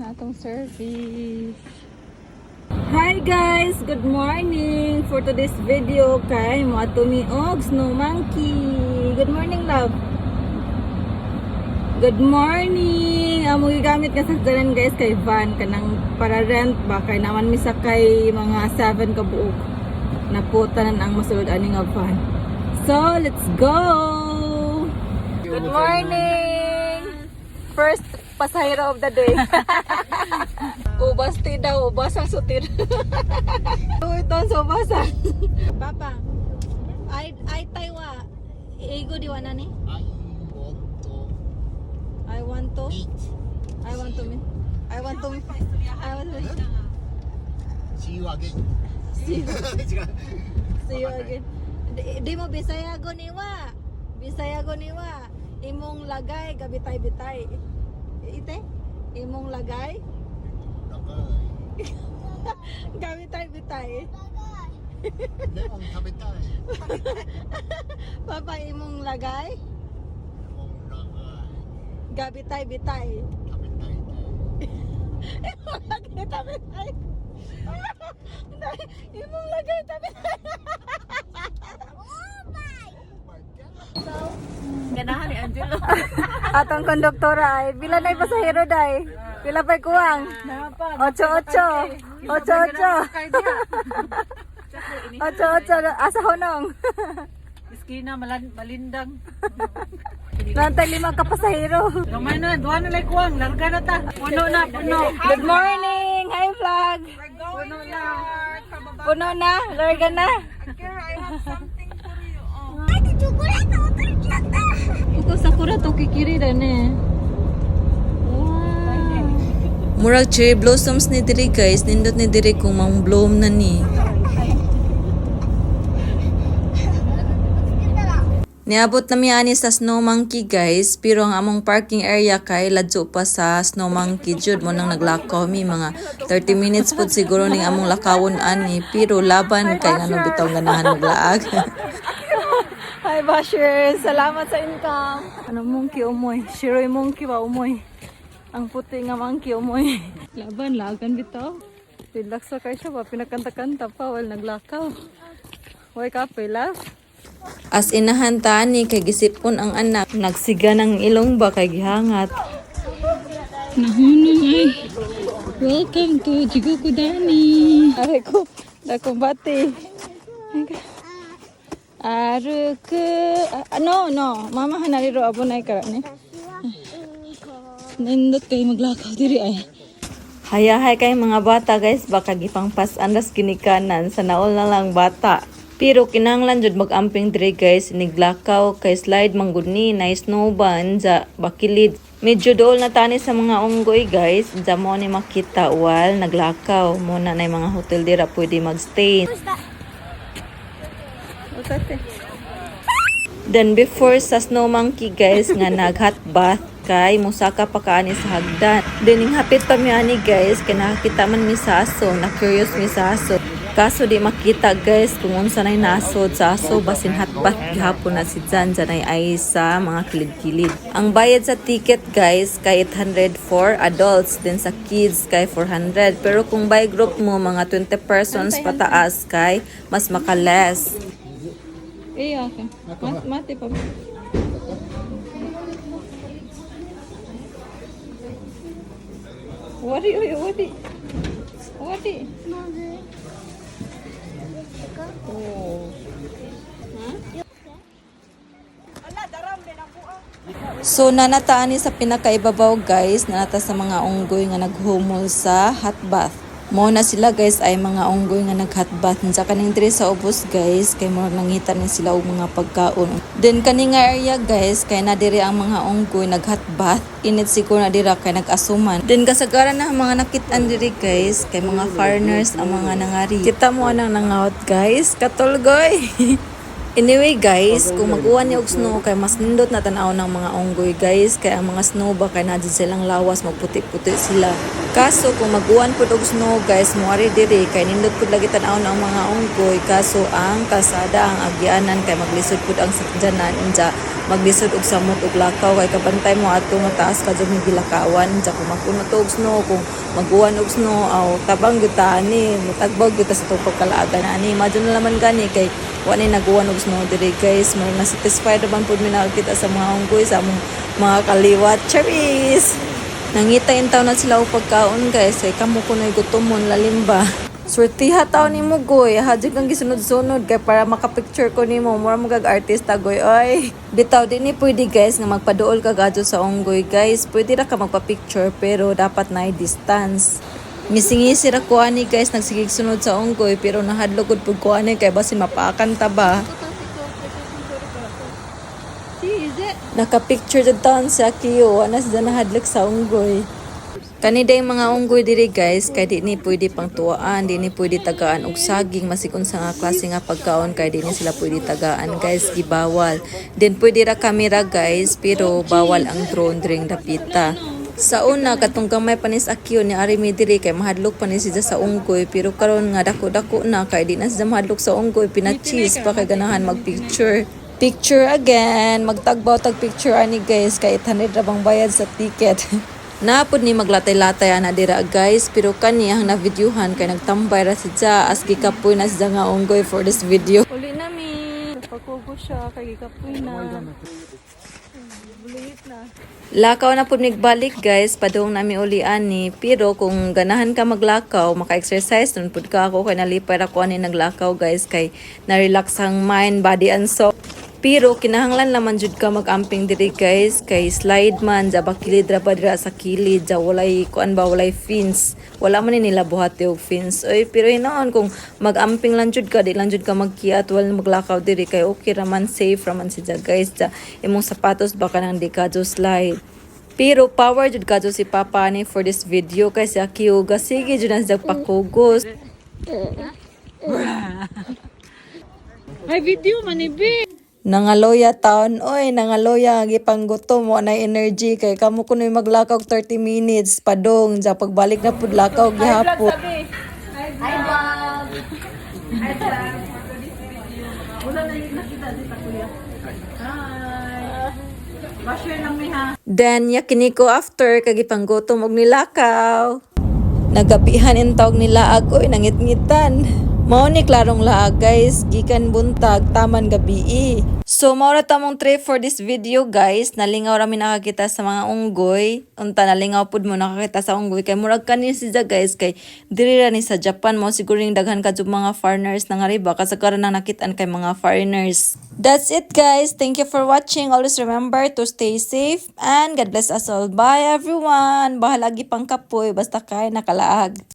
na atong service. Hi guys! Good morning! For today's video kay mo ato mi og snow monkey. Good morning, love. Good morning! Amo gigamit ka sa dalan guys kay van kanang para rent ba kay naman mi sakay mga 7 ka buok. Naputanan ang masulod ani nga van. So, let's go! Good morning! First pasahero of the day. Ubasti daw, ubasang sutir. Ito ang subasang. Papa, I Taiwa. Ego di wana ni? I want to meet. See you again. See you again. Di mo Bisaya go niwa. Imong lagay gabitay-bitay. Ite? Imong lagay? Gabitay-bitay. Hindi mong kabitay. Papa, imong lagay? Mong lagay. Gabitay-bitay. Kabitay. Imong lagay tabitay. Imong lagay tabitay. Ganahan ni Angelo. Atong konduktora ay pila na pasahero day. Pila pa'y kuwang? 8-8. 8-8 asa honong. Iskina malindang. Nantay 5 ka pasahero. Gamay na, duha na lay kuwang, larga na ta. Puno. Good morning. Hi vlog. Puno na, larga na. Ikaw sakura to kikiri rin eh. Murag cherry blossoms ni diri guys, nindot ni diri kung mang bloom na ni. Niabot na mi ani sa snow monkey guys, pero ang among parking area kay ladyo pa sa snow monkey jud mo nang naglakaw mi mga 30 minutes pud siguro ning among lakawon ani, pero laban kay ngano bitaw ganahan maglaag. Hi Bashir, salamat sa income. Ano monkey umoy? Shiroy monkey ba umoy? Ang puti nga monkey umoy. Lagan bitaw. Relax sa kayo siya ba? Pinakanta-kanta pa, wal naglakaw. Huwag ka pila. As inahanta ni kay gisipon ang anak, nagsiga ng ilong ba kay gihangat. Nahunong ay. Welcome to Jigokudani. Aray ko, dakong bati. No, mama hanariro abunay kara ni. Nindot kay maglakaw diri ay. Hayahay kay mga bata guys, baka gipangpas andas ginikanan sa naol na lang bata. Pero kinahanglan jud mag-amping diri guys, niglakaw kay slide manggud ni na snowban sa bakilid. Medyo dool na tani sa mga unggoy guys, sa mo ni makita wal naglakaw. Muna na mga hotel dira pwede magstay. Then before sa snow monkey guys nga nag-hot bath kay musaka pa kaani sa hagdan. Then hapit pa mi ani guys kay nakakita man mi sa aso, na curious mi sa aso. Kaso di makita guys kung unsa nay nasod sa aso basin hot bath gihapon na si Jan janay ay sa mga kilid-kilid. Ang bayad sa ticket guys kay 800 for adults, then sa kids kay 400. Pero kung by group mo mga 20 persons pataas kay mas maka-less. Iya ka. Mati pa. Wadi. Oh. So nanataan ni sa pinakaibabaw guys, nanata sa mga unggoy nga naghumol sa hot bath. Mo na sila guys ay mga unggoy nga nag-hot bath. Sa kaning diri sa ubos guys, kay mo nangita ni sila og mga pagkaon. Then kaning nga area guys, kay na diri ang mga unggoy nag-hot bath. Init siguro na dira kay nag-asuman. Then kasagaran na mga nakitaan diri guys, kay mga foreigners ang mga nangari. Kita mo anang nangaot guys, katulgoy. Anyway guys, kung mag-uwan ni og snow kay mas nindot na tan-aw ng mga unggoy guys, kay ang mga snow ba kay nadyan silang lawas, magputi-puti sila. Kaso kung mag-uwan pud og snow guys, moari diri kay nindot pud lagi tan-aw ng mga unggoy, kaso ang kalsada ang agyanan kay maglisod pud ang sakyanan unsa maglisod og samot og lakaw kay kabantay mo ato nga taas ka jud gilakawan sa kung magkunot og snow kung maguwan og snow aw tabang gyud ta ani mutagbog gyud ta sa tupag kalaagan ani imagine na naman gani kay wa ni naguwan og snow diri guys mo na satisfied naman pud mi nakita sa mga unggoy sa among mga kaliwat charis nangita-in taw na sila og pagkaon guys kay kamo kunoy gutomon lalim ba. Surtiha taw ni mo goy, hadjig kang gisunod-sunod kay para makapicture ko nimo, mura mo kag artista goy. Oy, bitaw din ni pwede guys nga magpaduol ka gadto sa unggoy guys. Pwede ra ka magpa-picture pero dapat na distance. Misingisi ra ko ani guys nagsigig sunod sa unggoy pero nahadlok gud pud ko ani kay basin mapaakan ta ba. Naka-picture jud taon sa kiyo, anas na nahadlok sa unggoy. Kaniday mga unggoy diri guys kay di ni pwede pang tuwaan, di ni pwede tagaan og saging masikon sa nga klase nga pagkaon kay di ni sila pwede tagaan guys gibawal. Then pwede ra kamera guys pero bawal ang drone dring dapita. Sa una katong gamay panis akyo ni Arimi diri kay mahadlok pa ni siya sa unggoy pero karon nga dako-dako na kay di na siya mahadlok sa unggoy pina-cheese pa kay ganahan mag-picture. Picture again, magtagbaw tag picture ani guys kay 800 ra bang bayad sa ticket. Napod ni maglatay-latay ana dira guys pero kaniyang na videohan kay nagtambay ra siya as gikapoy na siya nga unggoy for this video. Uli na mi, pakugo siya kay gikapoy na. Bulit na. Lakaw na pud migbalik guys padung nami uli ani pero kung ganahan ka maglakaw maka-exercise nun pud ka ako kay nalipay ra ko ani naglakaw guys kay na-relax ang mind, body and soul. Pero kinahanglan naman jud ka mag-amping diri guys kay slide man sa bakilid ra pa dira sa kilid sa walay kuan ba walay fins wala man ni nila buhati og fins oy pero hinoon kung mag-amping lang jud ka di lang jud ka magkiat wala maglakaw diri kay okay ra man safe ra man siya guys sa imong sapatos baka nang di ka jo slide. Pero power jud ka jo si Papa ni for this video kay sa kiuga sige jud na siya pakugos. Ay video manibi. Nangaloya taon, oy, nangaloya, gipanggutom mo na energy kay kamo kunoy maglakaw og 30 minutes padong sa pagbalik na pud lakaw gihapon. Hi vlog. Hi vlog. Wala na yung nakita dito kuya. Hi. Basher lang mi ha. Then yakini ko after kay gipanggutom og nilakaw. Nagabihan in tawag nila agoy nangit-ngitan. Mao ni klarong laag guys, gikan buntag taman gabi. So mao ra tamong trip for this video guys. Nalingaw ra mi nakakita sa mga unggoy. Unta nalingaw pud mo nakakita sa unggoy kay murag kani siya guys kay diri ra ni sa Japan mo siguring daghan ka jud mga foreigners nga riba kasagaran na nakitaan kay mga foreigners. That's it guys. Thank you for watching. Always remember to stay safe and God bless us all. Bye everyone. Bahalagi pang kapoy basta kay nakalaag.